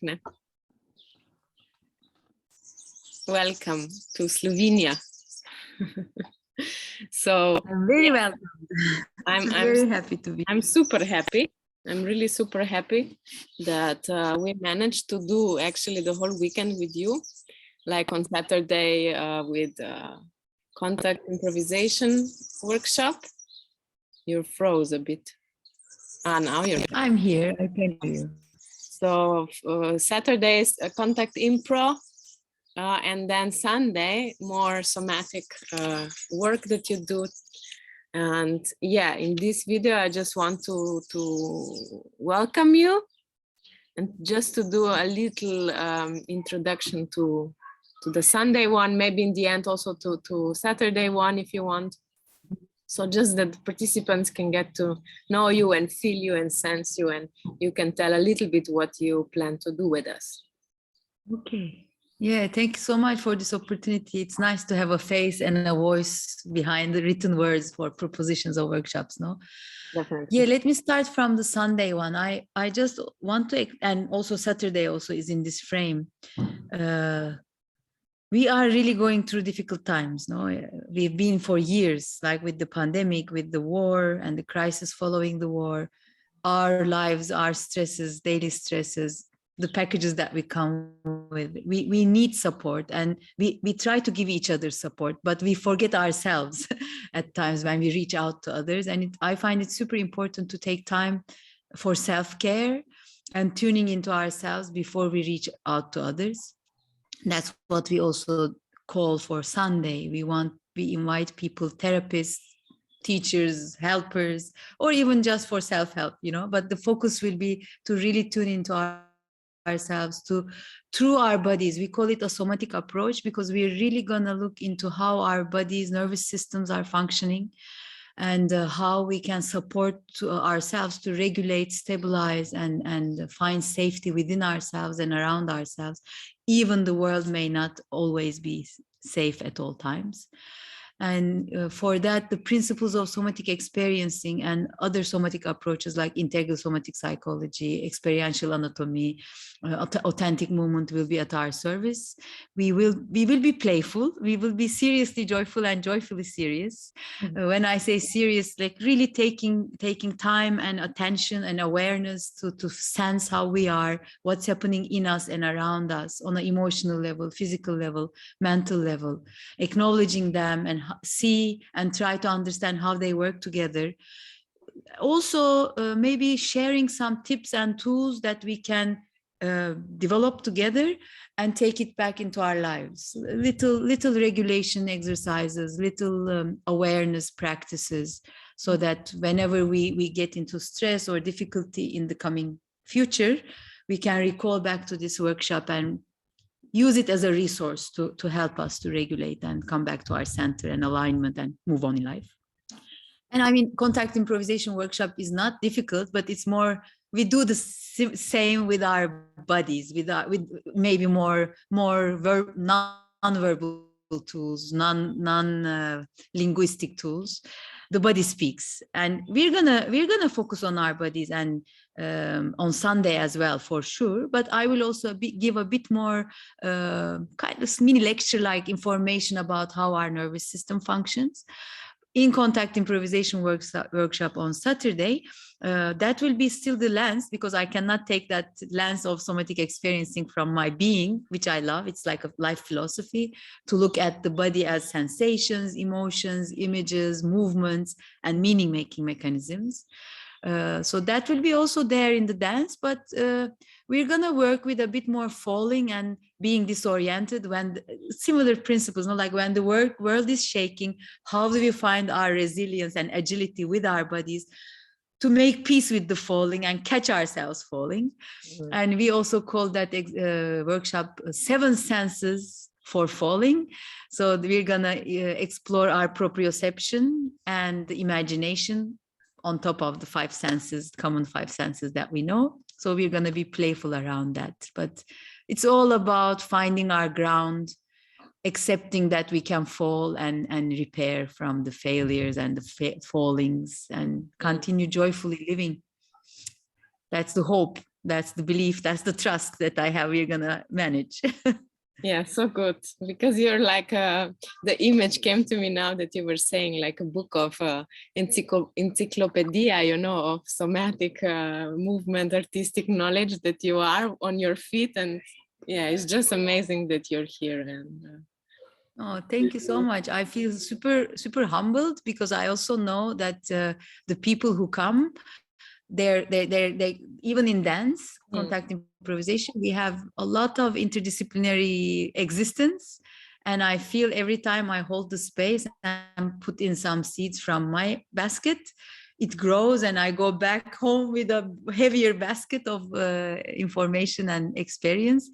Defne. Welcome to Slovenia. So I'm very welcome. I'm very happy to be. I'm super happy. I'm really super happy that we managed to do actually the whole weekend with you, like on Saturday with contact improvisation workshop. You're froze a bit. Now you're. I'm here. I can hear you. So Saturdays contact impro, and then Sunday more somatic work that you do. And yeah, in this video I just want to welcome you and just to do a little introduction to the Sunday one, maybe in the end also to Saturday one if you want. So just that participants can get to know you and feel you and sense you, and you can tell a little bit what you plan to do with us. Okay. Yeah, thank you so much for this opportunity. It's nice to have a face and a voice behind the written words for propositions or workshops, no? Definitely. Yeah, let me start from the Sunday one. I just want to, and also Saturday also is in this frame. We are really going through difficult times, no? We've been for years, like with the pandemic, with the war and the crisis following the war, our lives, our stresses, daily stresses, the packages that we come with. We need support, and we try to give each other support, but we forget ourselves at times when we reach out to others. And I find it super important to take time for self-care and tuning into ourselves before we reach out to others. That's what we also call for Sunday. We invite people, therapists, teachers, helpers, or even just for self-help, you know, but the focus will be to really tune into ourselves through our bodies. We call it a somatic approach because we're really gonna look into how our bodies, nervous systems are functioning, and how we can support ourselves to regulate, stabilize, and find safety within ourselves and around ourselves. Even the world may not always be safe at all times. And for that, the principles of somatic experiencing and other somatic approaches like integral somatic psychology, experiential anatomy, authentic movement will be at our service. We will be playful. We will be seriously joyful and joyfully serious. When I say serious, like really taking time and attention and awareness to sense how we are, what's happening in us and around us on an emotional level, physical level, mental level, acknowledging them and see and try to understand how they work together. Also, maybe sharing some tips and tools that we can develop together and take it back into our lives. Little regulation exercises, little awareness practices, so that whenever we get into stress or difficulty in the coming future, we can recall back to this workshop and use it as a resource to help us to regulate and come back to our center and alignment and move on in life. And I mean, contact improvisation workshop is not difficult, but it's more, we do the same with our bodies, with maybe more non-verbal tools, non-linguistic tools. The body speaks, and we're gonna focus on our bodies and on Sunday as well, for sure. But I will also give a bit more kind of mini lecture-like information about how our nervous system functions. In contact improvisation workshop on Saturday, that will be still the lens, because I cannot take that lens of somatic experiencing from my being, which I love. It's like a life philosophy to look at the body as sensations, emotions, images, movements, and meaning-making mechanisms. So that will be also there in the dance, but we're gonna work with a bit more falling and being disoriented when similar principles, like when the world is shaking, how do we find our resilience and agility with our bodies to make peace with the falling and catch ourselves falling. Mm-hmm. And we also call that workshop 7 senses for falling. So we're gonna explore our proprioception and the imagination on top of the 5 senses, common 5 senses that we know. So we're going to be playful around that. But it's all about finding our ground, accepting that we can fall and repair from the failures and the fallings and continue joyfully living. That's the hope. that's the belief, that's the trust that I have we're gonna manage. Yeah, so good, because you're like the image came to me now that you were saying like a book of encyclopedia, you know, of somatic movement, artistic knowledge, that you are on your feet. And yeah, it's just amazing that you're here. And Oh, thank you so much. I feel super humbled, because I also know that the people who come, they even in dance, contact improvisation, we have a lot of interdisciplinary existence. And I feel every time I hold the space and put in some seeds from my basket, it grows, and I go back home with a heavier basket of information and experience.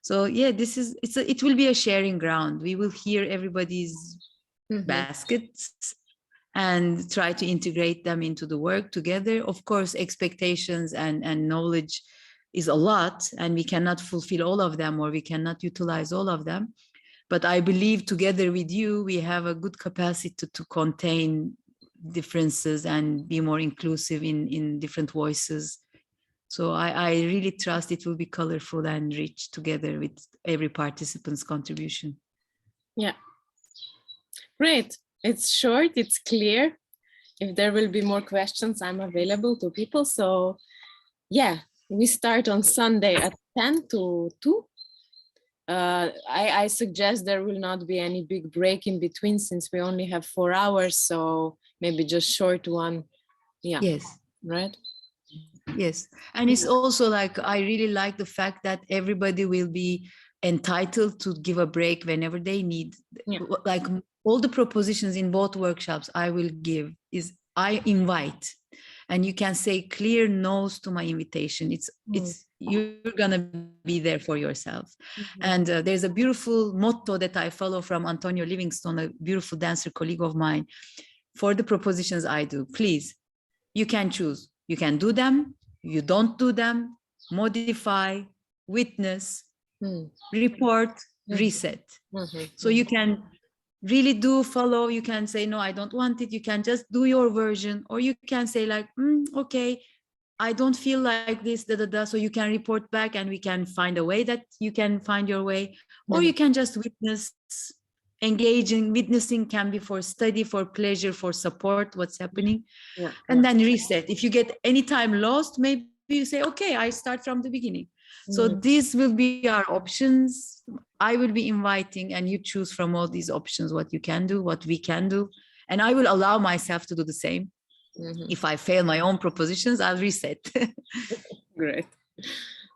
So yeah, it will be a sharing ground. We will hear everybody's baskets and try to integrate them into the work together. Of course, expectations and knowledge is a lot, and we cannot fulfill all of them, or we cannot utilize all of them. But I believe together with you, we have a good capacity to contain differences and be more inclusive in different voices. So I really trust it will be colorful and rich together with every participant's contribution. Yeah, great. It's short, it's clear. If there will be more questions, I'm available to people. So yeah, we start on Sunday at 10 to 2. I suggest there will not be any big break in between, since we only have 4 hours. So maybe just short one. Yeah. Yes. Right. Yes. And it's also like, I really like the fact that everybody will be entitled to give a break whenever they need. Yeah. Like all the propositions in both workshops I will give is I invite, and you can say clear no's to my invitation. It's you're gonna be there for yourself. And there's a beautiful motto that I follow from Antonio Livingstone, a beautiful dancer colleague of mine. For the propositions I do, please, you can choose. You can do them, you don't do them, modify, witness, report, reset. So you can really do follow. You can say, no, I don't want it. You can just do your version, or you can say like, okay, I don't feel like this, so you can report back, and we can find a way that you can find your way. Or you can just witness. Engaging, witnessing can be for study, for pleasure, for support, what's happening. And then reset. If you get any time lost, maybe you say, okay, I start from the beginning. So these will be our options. I will be inviting, and you choose from all these options what you can do, what we can do. And I will allow myself to do the same. If I fail my own propositions, I'll reset. Great.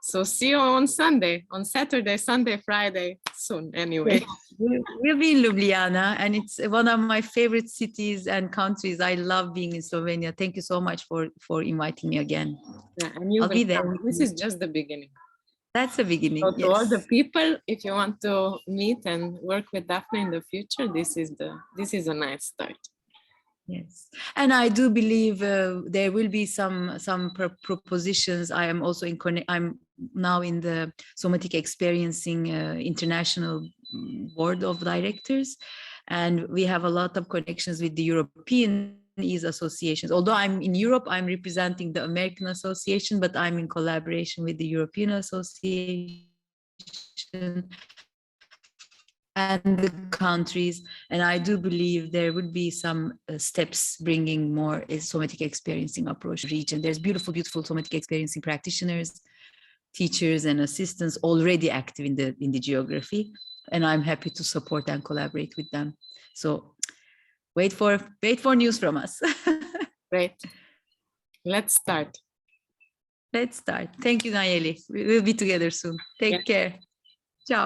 So see you on Sunday, on Saturday, Sunday, Friday, soon anyway. We'll be in Ljubljana, and it's one of my favorite cities and countries. I love being in Slovenia. Thank you so much for inviting me again. Yeah, and I'll be there. This is just the beginning. That's the beginning. So to all the people, if you want to meet and work with Defne in the future, this is a nice start. Yes, and I do believe there will be some propositions. I am also I'm now in the Somatic Experiencing International Board of Directors, and we have a lot of connections with the European associations. Although I'm in Europe, I'm representing the American Association, but I'm in collaboration with the European Association and the countries. And I do believe there would be some steps bringing more somatic experiencing approach region. There's beautiful somatic experiencing practitioners, teachers, and assistants already active in the geography, and I'm happy to support and collaborate with them. So wait for news from us. Great. Let's start. Thank you, Nayeli. We will be together soon. Take care. Ciao.